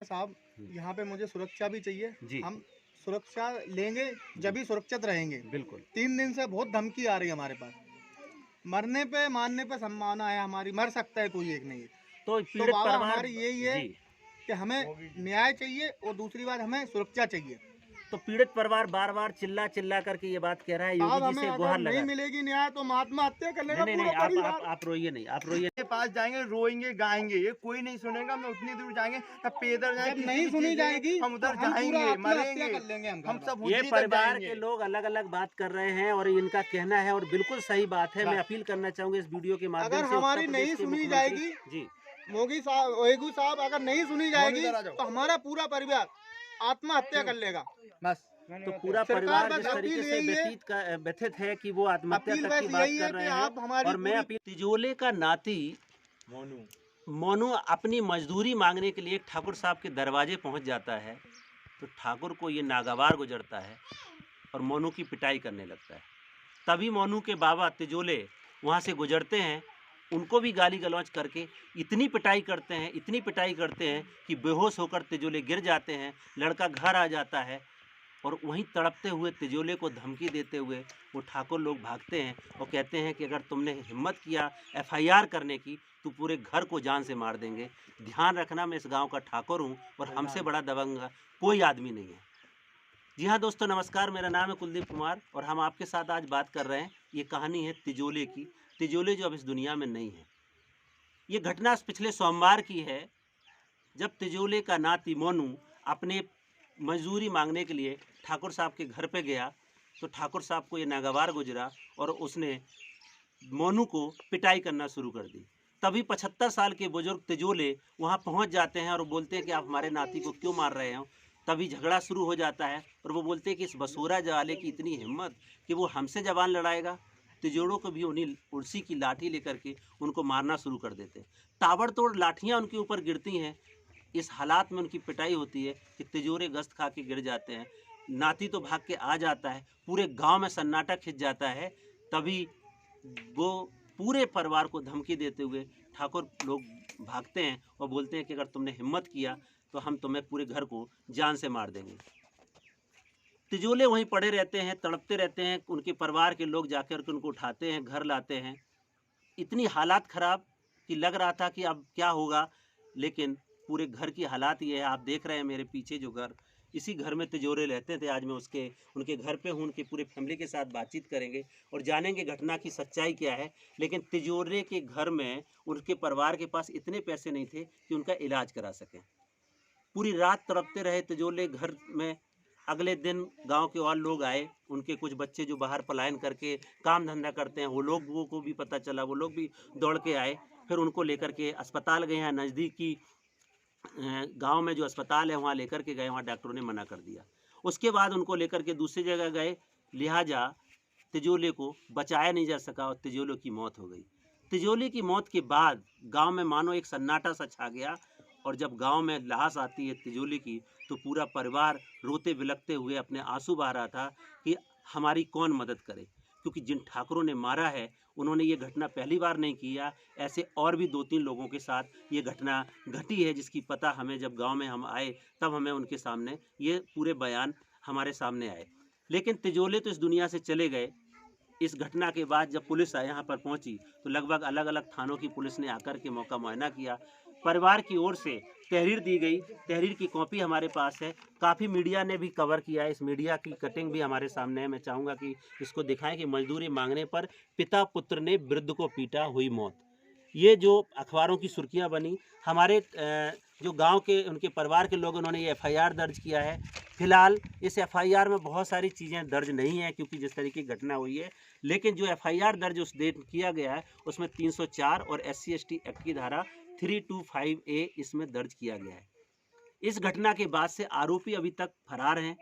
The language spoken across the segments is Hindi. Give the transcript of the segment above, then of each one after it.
साहब, यहाँ पे मुझे सुरक्षा भी चाहिए। जी। हम सुरक्षा लेंगे जब ही सुरक्षित रहेंगे। बिल्कुल। 3 दिन से बहुत धमकी आ रही है हमारे पास। मरने पे मारने पे संभावना है हमारी, मर सकता है कोई एक नहीं। तो तो पीड़ित बाबा परिवार हमारी यही है जी। कि हमें न्याय चाहिए और दूसरी बात हमें सुरक्षा चाहिए। तो पीड़ित परिवार बार-बार चिल्ला करके ये बात कह रहा है, योगी साहब जी हमें से अगर गुहार नहीं लगा। मिलेगी न्याय तो हम आत्महत्या कर नहीं, लेगा नहीं, पूरा नहीं, परिवार। आप रोइए नहीं, आप रोइए। के पास जाएंगे, रोएंगे, गाएंगे, ये कोई नहीं सुनेगा। मैं उतनी दूर जाएंगे, तब पैदल जाए, जब किसी नहीं भी सुनी चीज़ लेंगे, जाएगी हम तो उधर हम पूरा जाएंगे, आत्महत्या मरेंगे, कर लेंगे हम हम घर सब में। ये उधर तक परिवार जाएंगे। के लोग अलग-अलग बात कर रहे हैं और इनका कहना है और बिल्कुल सही बात है। मैं अपील करना चाहूँगा इस वीडियो के माध्यम अगर से उत्तर हमारी प्रदेश नहीं के सुनी मुख्यमंत्री जाएगी, जी। योगी साहब अगर नहीं सुनी जाएगी तो हमारा पूरा परिवार आत्महत्या कर लेगा। बस तो पूरा सरकार परिवार बस जिस अपील तरीके से यही है, व्यथित है कि वो आत्महत्या अपील तक की बस बात यही कर है रहे कि हैं। आप हमारी और मैं पूरी अपील तिजोले का नाती मोनू मोनू अपनी मजदूरी मांगने के लिए ठाकुर साहब के दरवाजे पहुंच जाता है, तो ठाकुर को ये नागवार गुजरता है और मोनू की पिटाई करने लगता है। तभी मोनू के बाबा तिजोले वहाँ से गुजरते हैं, उनको भी गाली गलौज करके इतनी पिटाई करते हैं कि बेहोश होकर तिजोले गिर जाते हैं। लड़का घर आ जाता है और वहीं तड़पते हुए तिजोले को धमकी देते हुए वो ठाकुर लोग भागते हैं और कहते हैं कि अगर तुमने हिम्मत किया एफआईआर करने की तो पूरे घर को जान से मार देंगे। ध्यान रखना, मैं इस गांव का ठाकुर हूं और हमसे बड़ा दबंग कोई आदमी नहीं है। जी हाँ दोस्तों, नमस्कार। मेरा नाम है कुलदीप कुमार और हम आपके साथ आज बात कर रहे हैं। ये कहानी है तिजोले की। तिजोले जो अब इस दुनिया में नहीं है। ये घटना पिछले सोमवार की है, जब तिजोले का नाती मोनू अपने मजदूरी मांगने के लिए ठाकुर साहब के घर पे गया, तो ठाकुर साहब को ये नागवार गुजरा और उसने मोनू को पिटाई करना शुरू कर दी। तभी 75 साल के बुजुर्ग तिजोले वहाँ पहुँच जाते हैं और बोलते हैं कि आप हमारे नाती को क्यों मार रहे हो। तभी झगड़ा शुरू हो जाता है और वो बोलते हैं कि इस बसोरा वाले की इतनी हिम्मत कि वो हमसे जबान लड़ाएगा। तिजोड़ों को भी उन्हीं उर्सी की लाठी लेकर के उनको मारना शुरू कर देते हैं। ताबड़तोड़ लाठियाँ उनके ऊपर गिरती हैं। इस हालात में उनकी पिटाई होती है कि तिजोरे गश्त खा के गिर जाते हैं। नाती तो भाग के आ जाता है, पूरे गांव में सन्नाटा खिंच जाता है। तभी वो पूरे परिवार को धमकी देते हुए ठाकुर लोग भागते हैं और बोलते हैं कि अगर तुमने हिम्मत किया तो हम तुम्हें पूरे घर को जान से मार देंगे। तिजोले वहीं पड़े रहते हैं, तड़पते रहते हैं। उनके परिवार के लोग जाकर के उनको उठाते हैं, घर लाते हैं। इतनी हालात खराब कि लग रहा था कि अब क्या होगा, लेकिन पूरे घर की हालात ये है। आप देख रहे हैं मेरे पीछे जो घर, इसी घर में तिजोरे रहते थे। आज मैं उनके घर पे हूँ, उनके पूरे फैमिली के साथ बातचीत करेंगे और जानेंगे घटना की सच्चाई क्या है। लेकिन तिजोरे के घर में उनके परिवार के पास इतने पैसे नहीं थे कि उनका इलाज करा सकें। पूरी रात तड़पते रहे तिजोले घर में। अगले दिन गांव के और लोग आए, उनके कुछ बच्चे जो बाहर पलायन करके काम धंधा करते हैं, वो लोगों को भी पता चला, वो लोग भी दौड़ के आए। फिर उनको लेकर के अस्पताल गए हैं। नज़दीकी गांव में जो अस्पताल है वहाँ लेकर के गए, वहाँ डॉक्टरों ने मना कर दिया। उसके बाद उनको लेकर के दूसरी जगह गए, लिहाजा तिजोले को बचाया नहीं जा सका और तिजोले की मौत हो गई। तिजोले की मौत के बाद गांव में मानो एक सन्नाटा सा छा गया और जब गांव में लाश आती है तिजोले की तो पूरा परिवार रोते बिलखते हुए अपने आंसू बहा रहा था कि हमारी कौन मदद करे, क्योंकि जिन ठाकुरों ने मारा है उन्होंने ये घटना पहली बार नहीं किया। ऐसे और भी 2-3 लोगों के साथ ये घटना घटी है, जिसकी पता हमें जब गांव में हम आए तब हमें उनके सामने ये पूरे बयान हमारे सामने आए। लेकिन तिजोले तो इस दुनिया से चले गए। इस घटना के बाद जब पुलिस यहाँ पर पहुंची तो लगभग अलग अलग थानों की पुलिस ने आकर के मौका मुआयना किया। परिवार की ओर से तहरीर दी गई, तहरीर की कॉपी हमारे पास है। काफ़ी मीडिया ने भी कवर किया है, इस मीडिया की कटिंग भी हमारे सामने है। मैं चाहूँगा कि इसको दिखाएं कि मजदूरी मांगने पर पिता पुत्र ने वृद्ध को पीटा, हुई मौत। ये जो अखबारों की सुर्खियाँ बनी, हमारे जो गांव के उनके परिवार के लोग, उन्होंने ये एफआईआर दर्ज किया है। फिलहाल इस एफआईआर में बहुत सारी चीज़ें दर्ज नहीं हैं क्योंकि जिस तरीके की घटना हुई है, लेकिन जो एफआईआर दर्ज उस डेट किया गया है उसमें 304 और SC/ST एक्ट की धारा 325A इसमें दर्ज किया गया है। इस घटना के बाद से आरोपी अभी तक फरार हैं।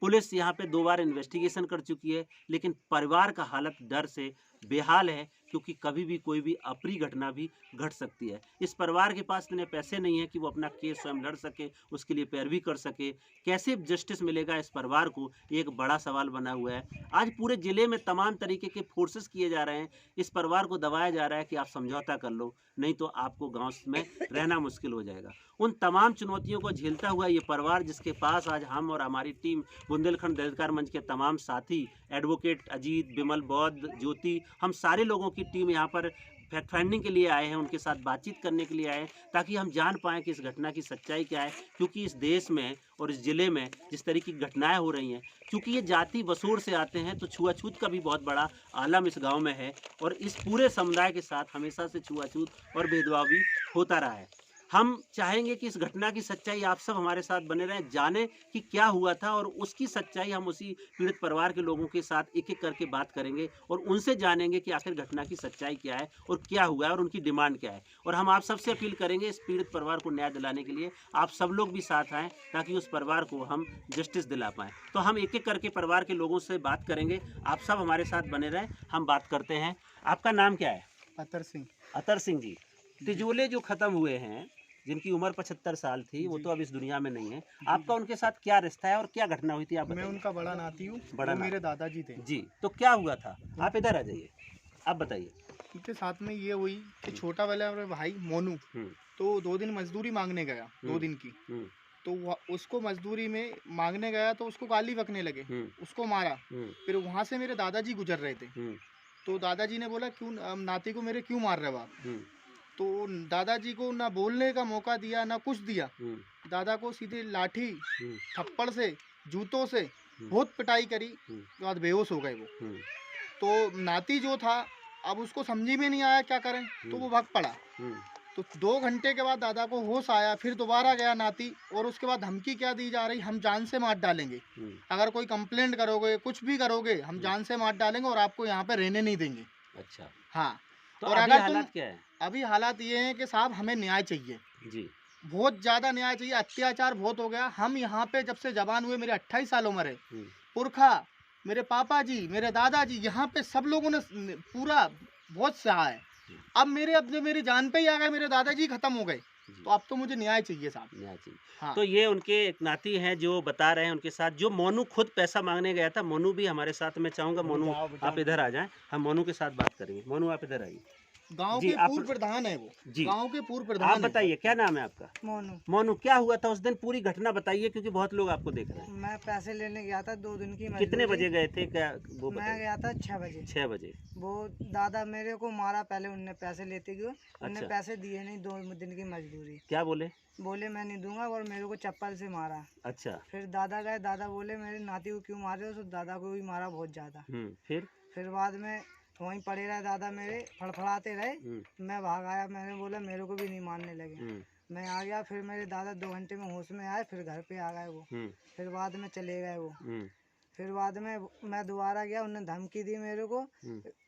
पुलिस यहाँ पे 2 बार इन्वेस्टिगेशन कर चुकी है, लेकिन परिवार का हालत डर से बेहाल है क्योंकि कभी भी कोई भी अप्रिय घटना भी घट सकती है। इस परिवार के पास इतने पैसे नहीं है कि वो अपना केस स्वयं लड़ सके, उसके लिए पैरवी कर सके। कैसे जस्टिस मिलेगा इस परिवार को, ये एक बड़ा सवाल बना हुआ है। आज पूरे ज़िले में तमाम तरीके के फोर्सेस किए जा रहे हैं, इस परिवार को दबाया जा रहा है कि आप समझौता कर लो, नहीं तो आपको गाँव में रहना मुश्किल हो जाएगा। उन तमाम चुनौतियों को झेलता हुआ ये परिवार, जिसके पास आज हम और हमारी टीम बुंदेलखंड दलितकार मंच के तमाम साथी, एडवोकेट अजीत, विमल, बौद्ध, ज्योति, हम सारे लोगों की टीम यहाँ पर फैक्ट फाइंडिंग के लिए आए हैं, उनके साथ बातचीत करने के लिए आए हैं, ताकि हम जान पाएँ कि इस घटना की सच्चाई क्या है। क्योंकि इस देश में और इस ज़िले में जिस तरीके की घटनाएं हो रही हैं, क्योंकि ये जाति बसोर से आते हैं, तो छुआछूत का भी बहुत बड़ा आलम इस गांव में है और इस पूरे समुदाय के साथ हमेशा से छुआछूत और भेदभाव भी होता रहा है। हम चाहेंगे कि इस घटना की सच्चाई आप सब हमारे साथ बने रहें, जानें कि क्या हुआ था, और उसकी सच्चाई हम उसी पीड़ित परिवार के लोगों के साथ एक-एक करके बात करेंगे और उनसे जानेंगे कि आखिर घटना की सच्चाई क्या है और क्या हुआ है और उनकी डिमांड क्या है। और हम आप सबसे अपील करेंगे इस पीड़ित परिवार को न्याय दिलाने के लिए आप सब लोग भी साथ आएँ, ताकि उस परिवार को हम जस्टिस दिला पाएँ। तो हम एक-एक करके परिवार के लोगों से बात करेंगे, आप सब हमारे साथ बने रहें, हम बात करते हैं। आपका नाम क्या है? अतर सिंह। अतर सिंह जी, तिजोले जो ख़त्म हुए हैं, जिनकी उम्र 75 साल थी, वो तो अब इस दुनिया में नहीं है। आपका उनके साथ क्या रिश्ता है और क्या घटना हुई थी, आप मैं बताइए। उनका बड़ा नाती हूँ, बड़ा वो मेरे नाती। दादाजी थे। जी, तो क्या हुआ था? आप इधर आ जाइए, आप बताइए। उनके साथ में ये हुई कि छोटा वाला मेरा भाई मोनू, हुँ, तो 2 दिन मजदूरी मांगने गया, 2 दिन की। हुँ, तो उसको मजदूरी में मांगने गया तो उसको गाली बकने लगे, हुँ, उसको मारा। हुँ, फिर वहाँ से मेरे दादाजी गुजर रहे थे, हुँ, तो दादाजी ने बोला क्यों नाती को मेरे क्यों मार रहे हो आप? हुँ, तो दादाजी को ना बोलने का मौका दिया ना कुछ दिया। हुँ, दादा को सीधे लाठी, हुँ, थप्पड़ से, जूतों से हुँ, बहुत पिटाई करी, हुँ, उसके बाद बेहोश हो गए वो। हुँ, तो नाती जो था, अब उसको समझ में नहीं आया क्या करें, तो वो भाग पड़ा। हुँ, तो 2 घंटे के बाद दादा को होश आया, फिर दोबारा गया नाती, और उसके बाद धमकी क्या दी जा रही, हम जान से मार डालेंगे, हुँ, अगर कोई कंप्लेंट करोगे, कुछ भी करोगे, हम जान से मार डालेंगे और आपको यहाँ पे रहने नहीं देंगे। अच्छा, हाँ, तो और अभी अगर हालात क्या है? अभी हालात ये हैं कि साहब हमें न्याय चाहिए, जी, बहुत ज़्यादा न्याय चाहिए, अत्याचार बहुत हो गया। हम यहाँ पे जब से जवान हुए, मेरे 28 साल उम्र है, हुँ, पुरखा, मेरे पापा जी, मेरे दादाजी, यहाँ पे सब लोगों ने पूरा बहुत सहा है। अब मेरी जान पे ही आ गए, मेरे दादाजी खत्म हो गए, जी, तो अब तो मुझे न्याय चाहिए साहब। न्याय चाहिए। हाँ, तो ये उनके एक नाती हैं जो बता रहे हैं, उनके साथ जो मोनू खुद पैसा मांगने गया था। मोनू भी हमारे साथ, मैं चाहूँगा मोनू आप इधर आ जाएँ, हम मोनू के साथ बात करेंगे। मोनू आप इधर आइए। गांव जी, के आप पूर्व प्रधान है वो, जी, गांव के पूर्व आप प्रधान है। बताइए क्या नाम है आपका? मोनू। मोनू, क्या हुआ था उस दिन, पूरी घटना बताइए, क्योंकि बहुत लोग आपको देख रहे हैं। मैं पैसे लेने गया था 2 दिन की कितने मजदूरी। बजे गए थे, क्या वो मैं बताइए? गया था 6 बजे। 6 बजे। वो दादा मेरे को मारा, पहले उनने पैसे लेते गए, उनने अच्छा। पैसे दिए नहीं, 2 दिन की मजदूरी। क्या बोले? बोले मैं नहीं दूंगा, और मेरे को चप्पल से मारा। अच्छा। फिर दादा गए, दादा बोले मेरे नाती को क्यों मार रहे हो, तो दादा को भी मारा बहुत ज़्यादा। फिर बाद में वहीं पड़े रहे दादा मेरे, फड़फड़ाते रहे। मैं भाग आया, मैंने बोला मेरे को भी नहीं मारने लगे। मैं आ गया, फिर मेरे दादा 2 घंटे में होश में आए, फिर घर पे आ गए वो। फिर बाद में चले गए वो। फिर बाद में मैं दोबारा गया, उन्होंने धमकी दी मेरे को,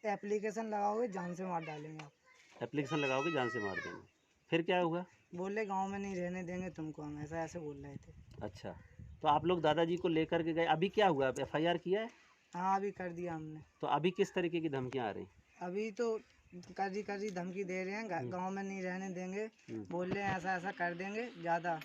एप्लीकेशन लगाओगे जान से मार डालेंगे आप। एप्लीकेशन लगाओगे जान से मार देंगे। फिर क्या हुआ? बोले गांव में नहीं रहने देंगे तुमको, हम ऐसा ऐसे बोल रहे थे। अच्छा, तो आप लोग दादाजी को लेकर के गए, अभी क्या हुआ, FIR किया है? हाँ अभी कर दिया हमने। तो अभी किस तरीके की धमकियाँ आ रही? अभी तो कड़ी धमकी दे रहे हैं, गांव में नहीं रहने देंगे, बोल रहे हैं ऐसा ऐसा कर देंगे ज़्यादा।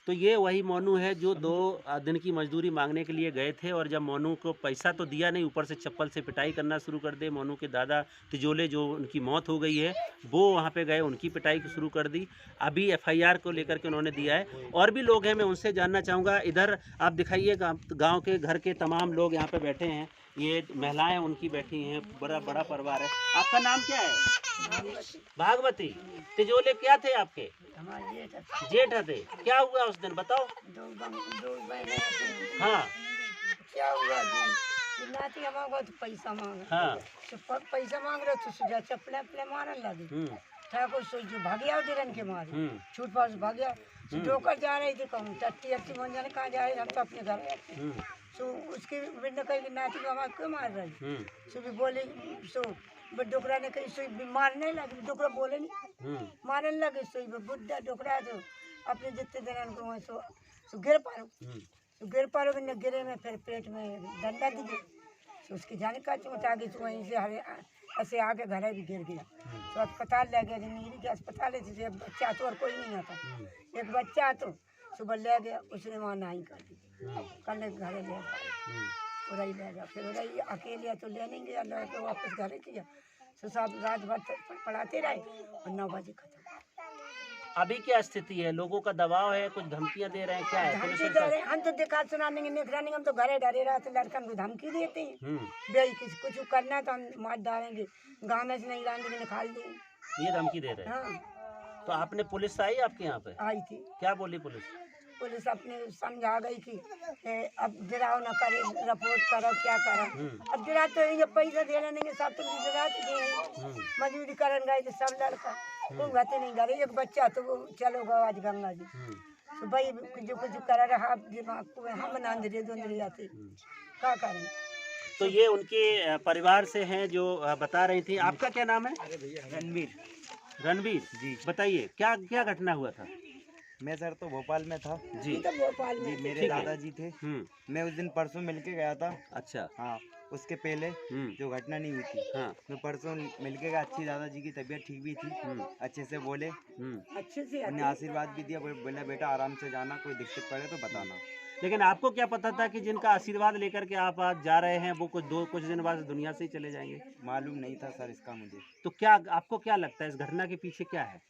तो ये वही मोनू है जो 2 दिन की मजदूरी मांगने के लिए गए थे, और जब मोनू को पैसा तो दिया नहीं, ऊपर से चप्पल से पिटाई करना शुरू कर दे। मोनू के दादा तिजोले, जो उनकी मौत हो गई है, वो वहाँ पे गए, उनकी पिटाई शुरू कर दी। अभी FIR को लेकर के उन्होंने दिया है। और भी लोग हैं, मैं उनसे जानना चाहूँगा। इधर आप दिखाइए, गाँव के घर के तमाम लोग यहाँ पे बैठे हैं, ये महिलाएं उनकी बैठी हैं, बड़ा बड़ा परिवार है। आपका नाम क्या है? भागवती। तिजोले क्या थे आपके? जेठ थे। क्या हुआ उस दिन, बताओ। हाँ क्या हुआ नाती हमारा तो पैसा मांग हाँ। पैसा मांग रहे तो सुझा चप्पले अपने मारने लगे। ठाकुर सोच भाग्या दिरन के मारे छूट पास भाग्या डोकर जा रही थी, कहूँ टट्टी अट्टी मन जाने कहाँ जा रही, हम तो अपने घर आते। सो उसकी बिन कही नाती को हमारे क्यों मार रही, सो भी बोली, सो डोकरा ने कही, सो मारने लगे, डोकरा बोले नहीं, मारने लगे। सो बुढ़ा डोकरा तो अपने जितने दिन को सो गिर पारो, गिर पारो भी न गिरे में, फिर पेट में डंडा दी, तो उसकी जाने का चोट आ गई। तो वहीं से ऐसे आके घर भी गिर गया तो अस्पताल ले गया नीरी के अस्पताल है, एक बच्चा तो और कोई नहीं आता, एक बच्चा तो सुबह ले गया, उसने वहाँ नहीं कर दी, कल घर ले गया उधर ही ले गया, फिर उधर ही अकेले तो ले नहीं गया, लड़के वापस घर किया तो सब रात भर पढ़ाते रहे और 9 बजे खत्म। अभी क्या स्थिति है, लोगों का दबाव है, कुछ धमकियां दे रहे हैं, क्या है? धमकी दे रहे हैं, हम तो दिखा सुनाने निगरानी, हम तो घरे डरे रहते, लड़कन को धमकी देते हैं भाई कुछ करना तो हम मार डालेंगे, गाँव में से नहीं लाएंगे निकाल देंगे, ये धमकी दे रहे हैं। हाँ तो आपने पुलिस आई आपके यहाँ पे? आई थी, क्या बोली पुलिस? पुलिस अपने समझा गई कि अब गिराओ ना करे, रिपोर्ट करो, क्या करो, अब गिरा तो ये पैसा दे रहे नहीं, सब तुम गिरा तो दे मजदूरी करन गए थे सब लड़का, कोई घाते नहीं करे, एक बच्चा तो वो चलो गो आज गंगा जी, तो भाई कुछ कर रहा दिमाग को हम अंधेरे धुंधले जाते, क्या करें? तो ये उनके परिवार से हैं जो बता रही थी। आपका क्या नाम है? रणवीर जी, बताइए क्या क्या घटना हुआ था? मैं सर तो भोपाल में था जी, तो भोपाल में जी, मेरे दादाजी थे, मैं उस दिन परसों मिलके गया था। अच्छा, हाँ, उसके पहले जो घटना नहीं हुई थी, हाँ, मैं परसों मिलके गया, अच्छी दादाजी की तबीयत ठीक भी थी, अच्छे से बोले, अच्छे से उन्हें आशीर्वाद भी दिया, बोला बेटा आराम से जाना, कोई दिक्कत पड़े तो बताना। लेकिन आपको क्या पता था कि जिनका आशीर्वाद लेकर के आप आज जा रहे हैं वो कुछ दिन बाद दुनिया से ही चले जाएंगे? मालूम नहीं था सर इसका मुझे। तो क्या आपको क्या लगता है इस घटना के पीछे क्या है,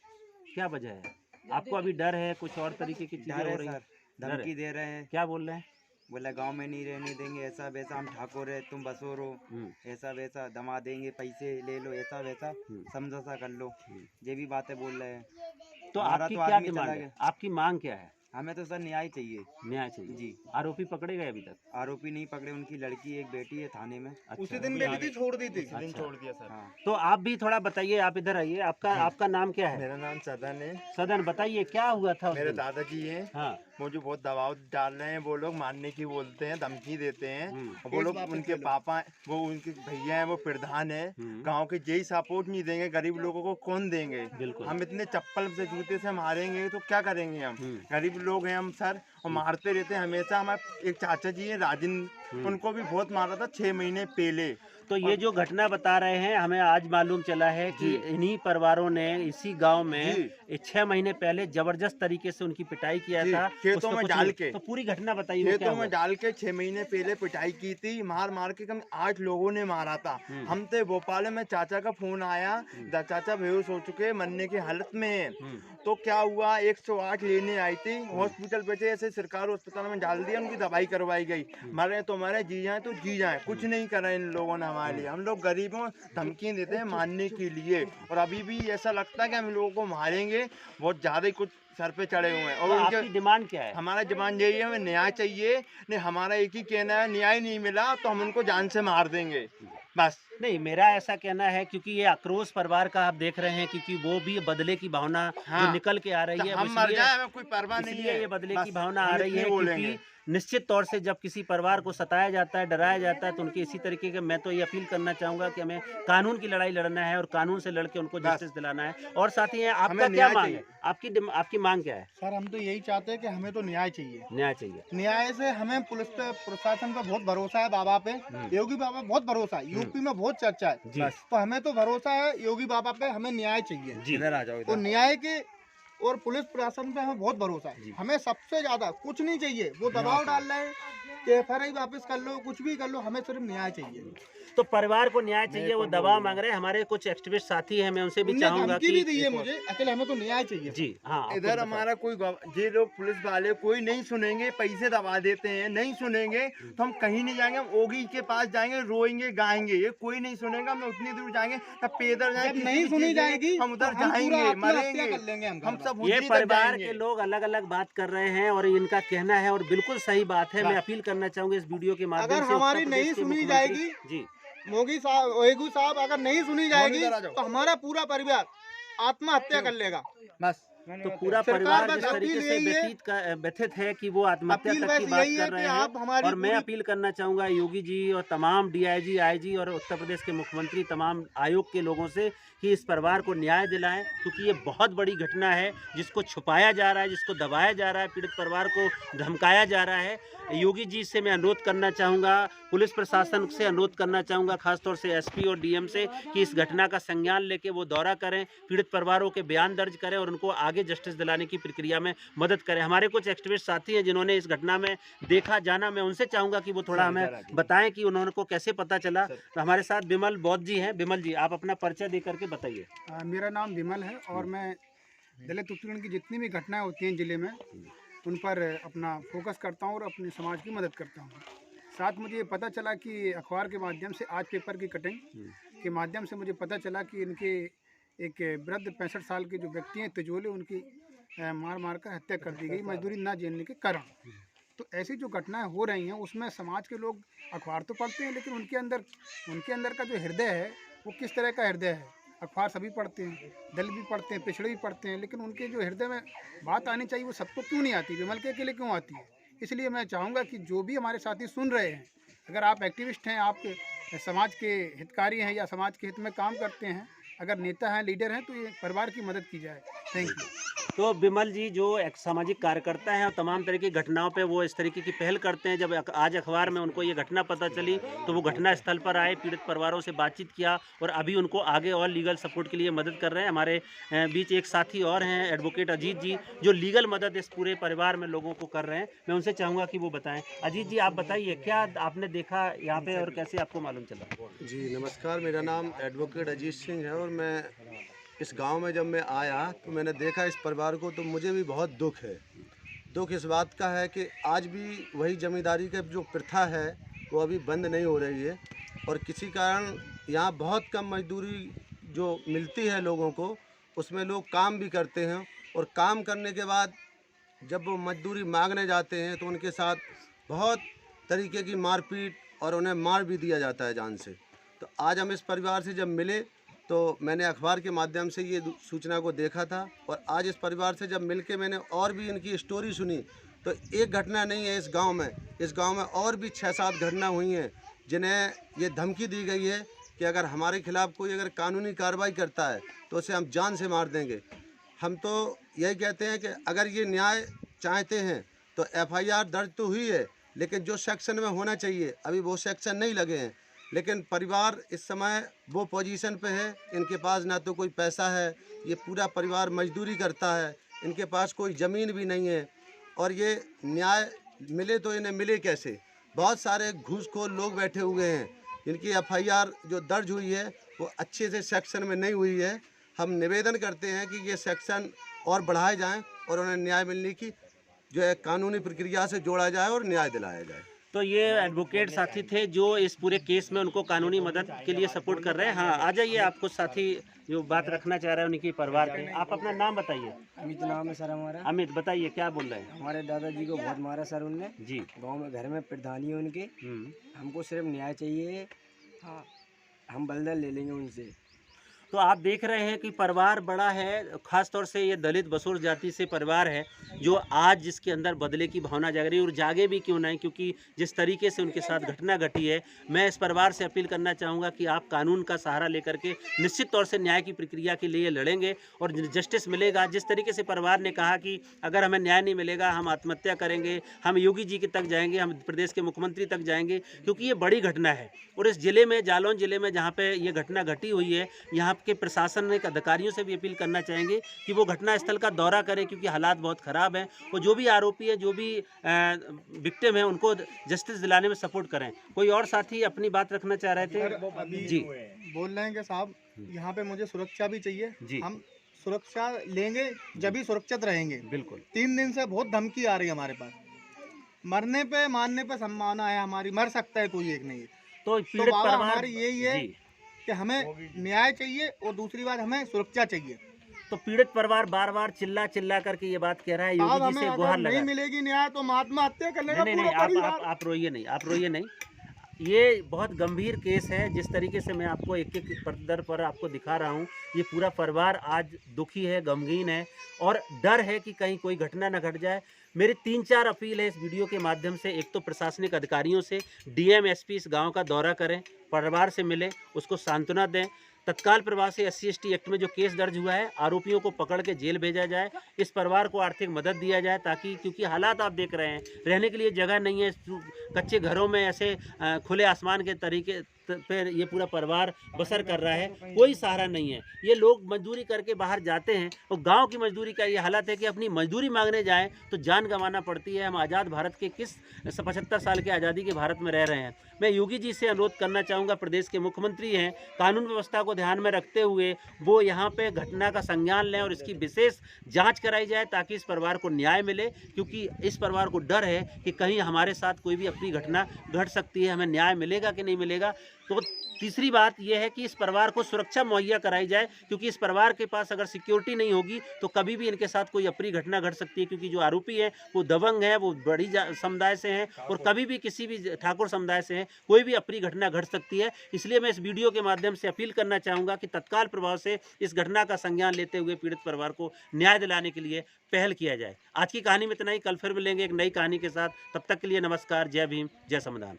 क्या वजह है? आपको अभी डर है, कुछ और तरीके की चीजें हो रही हैं? धमकी दे रहे हैं, क्या बोल रहे हैं? बोला गांव में नहीं रहने देंगे, ऐसा वैसा, हम ठाकुर है तुम बसोर हो, ऐसा वैसा, दमा देंगे, पैसे ले लो, ऐसा वैसा, समझौता कर लो, ये भी बातें बोल रहे हैं। तो हमारा आपकी तो क्या आदमी डिमांड चला है, गया। आपकी मांग क्या है? हमें तो सर न्याय चाहिए। न्याय चाहिए जी। आरोपी पकड़े गए अभी तक? आरोपी नहीं पकड़े, उनकी लड़की एक बेटी है थाने में। अच्छा, उसी दिन बेटी थी, छोड़ दी थी। दिन छोड़ दिया सर। हाँ। तो आप भी थोड़ा बताइए, आप इधर आइए, आपका नाम क्या है? मेरा नाम सदन है। सदन, बताइए क्या हुआ था उस मेरे दिन? दादाजी हैं, हाँ, मुझे बहुत दबाव डाल रहे हैं, वो लोग मारने की बोलते हैं, धमकी देते हैं, वो लोग वापस उनके ले लो। पापा, वो उनके भैया हैं, वो प्रधान है, गांव के यही सपोर्ट नहीं देंगे, गरीब लोगों को कौन देंगे? बिल्कुल। हम इतने चप्पल से जूते से मारेंगे तो क्या करेंगे हम? गरीब लोग हैं हम सर, और मारते रहते हैं हमेशा। हमारे एक चाचा जी हैं राजन, उनको भी बहुत मारा था 6 महीने पहले। तो ये जो घटना बता रहे हैं, हमें आज मालूम चला है कि इन्हीं परिवारों ने इसी गांव में 6 महीने पहले जबरदस्त तरीके से उनकी पिटाई किया था, खेतों में डाल के। तो पूरी घटना बताइए, वो क्या खेतों हुआ? में डाल के 6 महीने पहले पिटाई की थी, मार के कम 8 लोगों ने मारा था। हम थे भोपाल में, चाचा का फोन आया, चाचा बेहोश हो चुके, मरने की हालत में है। तो क्या हुआ, 108 लेने आई थी, हॉस्पिटल पे थे, ऐसे सरकारी अस्पताल में डाल दिया, उनकी दवाई करवाई गई। मरे तो मरे, जी जाए तो जी जाए, कुछ नहीं करा इन लोगों ने हमारे लिए। हम लोग गरीबों धमकी देते हैं मारने के लिए, और अभी भी ऐसा लगता है कि हम लोगों को मारेंगे, बहुत ज्यादा ही कुछ सर पे चढ़े हुए हैं। और तो उनके आपकी डिमांड क्या है? हमारा डिमांड यही है, हमें न्याय चाहिए। नहीं, हमारा एक ही कहना है, न्याय नहीं मिला तो हम उनको जान से मार देंगे, बस। नहीं, मेरा ऐसा कहना है, क्योंकि ये आक्रोश परिवार का आप देख रहे हैं, क्योंकि वो भी बदले की भावना जो निकल के आ रही है, हम मर जाए हमें कोई परवाह नहीं है, ये बदले की बस भावना आ हम रही इतने है। बोलेंगे। क्योंकि निश्चित तौर से जब किसी परिवार को सताया जाता है, डराया जाता है, तो उनके इसी तरीके के, मैं तो ये अपील करना चाहूंगा कि हमें कानून की लड़ाई लड़ना है और कानून से लड़के उनको जस्टिस दिलाना है। और साथ ही आपका क्या न्याय मांग चाहिए। है? आपकी मांग क्या है? सर हम तो यही चाहते हैं कि हमें तो न्याय चाहिए। न्याय चाहिए। न्याय से हमें पुलिस पे, प्रशासन पे बहुत भरोसा है, बाबा पे, योगी बाबा बहुत भरोसा है, यूपी में बहुत चर्चा है, जी। तो हमें तो भरोसा है योगी बाबा पे, हमें न्याय चाहिए। जी, इधर आ जाओ, तो इधर। न्याय के और पुलिस प्रशासन पे हमें बहुत भरोसा है। हमें सबसे ज्यादा कुछ नहीं चाहिए, वो दबाव डाल रहे हैं कि एफआईआर वापस कर लो, कुछ भी कर लो, हमें सिर्फ न्याय चाहिए। तो परिवार को न्याय चाहिए, वो दबाव मांग रहे हैं। हमारे कुछ एक्टिविस्ट साथी हैं, मैं उनसे भी उनने चाहूंगा धमकी भी दी कि है मुझे, अकेले हमें तो न्याय चाहिए। जी हाँ, आप इधर कुछ हमारा कोई ये लोग पुलिस वाले कोई नहीं सुनेंगे, पैसे दबा देते हैं, नहीं सुनेंगे तो हम कहीं नहीं जाएंगे, हम ओगी के पास जाएंगे, रोएंगे गाएंगे, ये कोई नहीं सुनेगा। हम उतनी दूर जाएंगे, तब पैदल जाएंगे, जब नहीं सुनी जाएगी हम उधर तो हम जाएंगे, पूरा आत्महत्या मरेंगे, कर लेंगे हम हम सब ये उसी तक परिवार जाएंगे। के लोग अलग अलग बात कर रहे हैं और इनका कहना है, और बिल्कुल सही बात है। मैं अपील करना चाहूंगा इस वीडियो के माध्यम से, अगर हमारी उत्तर प्रदेश नहीं के सुनी मुख्यमंत्री- जाएगी, जी, मोगी साहब, ओएगू साहब, अगर नहीं सुनी जाएगी तो हमारा पूरा परिवार आत्महत्या कर लेगा, बस। तो पूरा सरकार परिवार बस जिस तरीके अपील से यही है, व्यथित है कि वो आत्महत्या अपील तक की बस बात यही है कर रहे कि हैं। आप हमारी और मैं पूरी- अपील करना चाहूंगा योगी जी और तमाम डीआईजी, आईजी और उत्तर प्रदेश के मुख्यमंत्री, तमाम आयोग के लोगों से कि इस परिवार को न्याय दिलाएं, क्योंकि ये बहुत बड़ी घटना है जिसको छुपाया जा रहा है, जिसको दबाया जा रहा है, पीड़ित परिवार को धमकाया जा रहा है। योगी जी से मैं अनुरोध करना चाहूँगा, पुलिस प्रशासन से अनुरोध करना चाहूँगा, खासतौर से एसपी और डीएम से, कि इस घटना का संज्ञान लेके वो दौरा करें, पीड़ित परिवारों के बयान दर्ज करें और उनको आगे जस्टिस दिलाने की प्रक्रिया में मदद करें। हमारे कुछ एक्टिविस्ट साथी हैं जिन्होंने इस घटना में देखा जाना, मैं उनसे चाहूँगा कि वो थोड़ा हमें बताएं कि उन्होंने को कैसे पता चला। तो हमारे साथ बिमल बौद्ध जी हैं। बिमल जी, आप अपना परिचय दे करके बताइए। मेरा नाम विमल है और मैं दलित उत्पीड़न की जितनी भी घटनाएं होती हैं ज़िले में उन पर अपना फोकस करता हूं और अपने समाज की मदद करता हूं। साथ मुझे पता चला कि अखबार के माध्यम से, आज पेपर की कटिंग के माध्यम से मुझे पता चला कि इनके एक वृद्ध 65 साल के जो व्यक्ति हैं तिजोले, उनकी मार मार कर हत्या कर दी गई मजदूरी ना झेलने के कारण। तो ऐसी जो घटनाएं हो रही हैं उसमें समाज के लोग अखबार तो पढ़ते हैं, लेकिन उनके अंदर का जो हृदय है वो किस तरह का हृदय है। अखबार सभी पढ़ते हैं, दलित भी पढ़ते हैं, पिछड़े भी पढ़ते हैं, लेकिन उनके जो हृदय में बात आनी चाहिए वो सबको क्यों नहीं आती, विमल के अकेले क्यों आती है। इसलिए मैं चाहूँगा कि जो भी हमारे साथी सुन रहे हैं, अगर आप एक्टिविस्ट हैं, आप समाज के हितकारी हैं या समाज के हित में काम करते हैं, अगर नेता हैं, लीडर हैं, तो ये परिवार की मदद की जाए। Thank you. तो बिमल जी जो एक सामाजिक कार्यकर्ता हैं और तमाम तरह की घटनाओं पे वो इस तरीके की पहल करते हैं। जब आज अखबार में उनको ये घटना पता चली तो वो घटना स्थल पर आए, पीड़ित परिवारों से बातचीत किया और अभी उनको आगे और लीगल सपोर्ट के लिए मदद कर रहे हैं। हमारे बीच एक साथी और हैं, एडवोकेट अजीत जी, जो लीगल मदद इस पूरे परिवार में लोगों को कर रहे हैं। मैं उनसे चाहूँगा कि वो बताएँ। अजीत जी, आप बताइए, क्या आपने देखा यहाँ पे और कैसे आपको मालूम चला? जी नमस्कार, मेरा नाम एडवोकेट अजीत सिंह है और मैं इस गांव में जब मैं आया तो मैंने देखा इस परिवार को, तो मुझे भी बहुत दुख है। दुख इस बात का है कि आज भी वही जमींदारी का जो प्रथा है वो अभी बंद नहीं हो रही है और किसी कारण यहाँ बहुत कम मजदूरी जो मिलती है लोगों को, उसमें लोग काम भी करते हैं और काम करने के बाद जब वो मजदूरी मांगने जाते हैं तो उनके साथ बहुत तरीके की मारपीट और उन्हें मार भी दिया जाता है जान से। तो आज हम इस परिवार से जब मिले तो मैंने अखबार के माध्यम से ये सूचना को देखा था और आज इस परिवार से जब मिलके मैंने और भी इनकी स्टोरी सुनी तो एक घटना नहीं है इस गांव में और भी 6-7 घटना हुई हैं जिन्हें ये धमकी दी गई है कि अगर हमारे खिलाफ़ कोई अगर कानूनी कार्रवाई करता है तो उसे हम जान से मार देंगे। हम तो यही कहते हैं कि अगर ये न्याय चाहते हैं तो FIR दर्ज तो हुई है, लेकिन जो सेक्शन में होना चाहिए अभी वो सेक्शन नहीं लगे हैं। लेकिन परिवार इस समय वो पोजीशन पे है, इनके पास ना तो कोई पैसा है, ये पूरा परिवार मजदूरी करता है, इनके पास कोई ज़मीन भी नहीं है और ये न्याय मिले तो इन्हें मिले कैसे। बहुत सारे घूसखोर लोग बैठे हुए हैं, इनकी FIR जो दर्ज हुई है वो अच्छे से सेक्शन में नहीं हुई है। हम निवेदन करते हैं कि ये सेक्शन और बढ़ाए जाएं और उन्हें न्याय मिलने की जो है कानूनी प्रक्रिया से जोड़ा जाए और न्याय दिलाया जाए। तो ये एडवोकेट साथी थे जो इस पूरे केस में उनको कानूनी मदद के लिए सपोर्ट कर रहे हैं। हाँ, आ जाइए, आपको साथी जो बात रखना चाह रहे हैं उनकी परिवार के। आप अपना नाम बताइए। अमित नाम है सर हमारा। अमित, बताइए क्या बोल रहे हैं? हमारे दादाजी को बहुत मारा सर उनने जी। गांव में, घर में प्रधानी है उनके। हमको सिर्फ न्याय चाहिए। हाँ, हम बलदल ले लेंगे उनसे। तो आप देख रहे हैं कि परिवार बड़ा है, ख़ास तौर से ये दलित बसोर जाति से परिवार है जो आज जिसके अंदर बदले की भावना जाग रही है और जागे भी क्यों नहीं, क्योंकि जिस तरीके से उनके साथ घटना घटी है। मैं इस परिवार से अपील करना चाहूँगा कि आप कानून का सहारा लेकर के निश्चित तौर से न्याय की प्रक्रिया के लिए लड़ेंगे और जस्टिस मिलेगा। जिस तरीके से परिवार ने कहा कि अगर हमें न्याय नहीं मिलेगा हम आत्महत्या करेंगे, हम योगी जी के तक जाएंगे, हम प्रदेश के मुख्यमंत्री तक जाएंगे, क्योंकि ये बड़ी घटना है। और इस ज़िले में, जालौन ज़िले में जहाँ पर ये घटना घटी हुई है, यहाँ के प्रशासन के अधिकारियों से भी अपील करना चाहेंगे कि वो घटना स्थल का दौरा करें, क्योंकि हालात बहुत ख़राब हैं। और जो भी आरोपी है, जो भी विक्टिम है, उनको जस्टिस दिलाने में सपोर्ट करें। कोई और साथी अपनी बात रखना चाह रहे थे? जी, बोल रहे हैं कि साहब यहाँ पे मुझे सुरक्षा भी चाहिए जी। हम सुरक्षा लेंगे जब भी सुरक्षित रहेंगे। बिल्कुल। 3 दिन से बहुत धमकी आ रही है हमारे पास। मरने पे मारने पे संभावना है हमारी, मर सकता है कोई एक नहीं। तो तो बाबा हमारी यही है कि हमें न्याय चाहिए और दूसरी बात हमें सुरक्षा चाहिए। तो पीड़ित परिवार बार बार चिल्ला करके ये बात कह रहा है, योगी जी से गुहार लगा। नहीं मिलेगी न्याय तो आत्महत्या करने का पूरा परिवार। आप रोइए नहीं, आप रोइए नहीं। ये बहुत गंभीर केस है। जिस तरीके से मैं आपको एक पत्थर पर आपको दिखा रहा हूँ, ये पूरा परिवार आज दुखी है, गमगीन है और डर है कि कहीं कोई घटना न घट जाए। मेरी 3-4 अपील है इस वीडियो के माध्यम से। एक तो प्रशासनिक अधिकारियों से, DM SP इस गांव का दौरा करें, परिवार से मिलें, उसको सांत्वना दें। तत्काल प्रभाव से SC/ST एक्ट में जो केस दर्ज हुआ है, आरोपियों को पकड़ के जेल भेजा जाए, इस परिवार को आर्थिक मदद दिया जाए, ताकि क्योंकि हालात आप देख रहे हैं, रहने के लिए जगह नहीं है, कच्चे घरों में ऐसे खुले आसमान के तरीके पर ये पूरा परिवार बसर कर रहा है, कोई सहारा नहीं है। ये लोग मजदूरी करके बाहर जाते हैं और गांव की मजदूरी का ये हालत है कि अपनी मजदूरी मांगने जाएं तो जान गंवाना पड़ती है। हम आज़ाद भारत के किस 75 साल के आज़ादी के भारत में रह रहे हैं। मैं योगी जी से अनुरोध करना चाहूँगा, प्रदेश के मुख्यमंत्री हैं, कानून व्यवस्था को ध्यान में रखते हुए वो यहाँ पे घटना का संज्ञान लें और इसकी विशेष जांच कराई जाए, ताकि इस परिवार को न्याय मिले, क्योंकि इस परिवार को डर है कि कहीं हमारे साथ कोई भी अपनी घटना घट सकती है, हमें न्याय मिलेगा कि नहीं मिलेगा। तो तीसरी बात यह है कि इस परिवार को सुरक्षा मुहैया कराई जाए, क्योंकि इस परिवार के पास अगर सिक्योरिटी नहीं होगी तो कभी भी इनके साथ कोई अप्रिय घटना घट सकती है, क्योंकि जो आरोपी है वो दबंग है, वो बड़ी समुदाय से हैं और कभी भी किसी भी ठाकुर समुदाय से हैं, कोई भी अप्रिय घटना घट सकती है। इसलिए मैं इस वीडियो के माध्यम से अपील करना चाहूँगा कि तत्काल प्रभाव से इस घटना का संज्ञान लेते हुए पीड़ित परिवार को न्याय दिलाने के लिए पहल किया जाए। आज की कहानी में इतना ही, कल फिर मिलेंगे एक नई कहानी के साथ। तब तक के लिए नमस्कार, जय भीम, जय संविधान।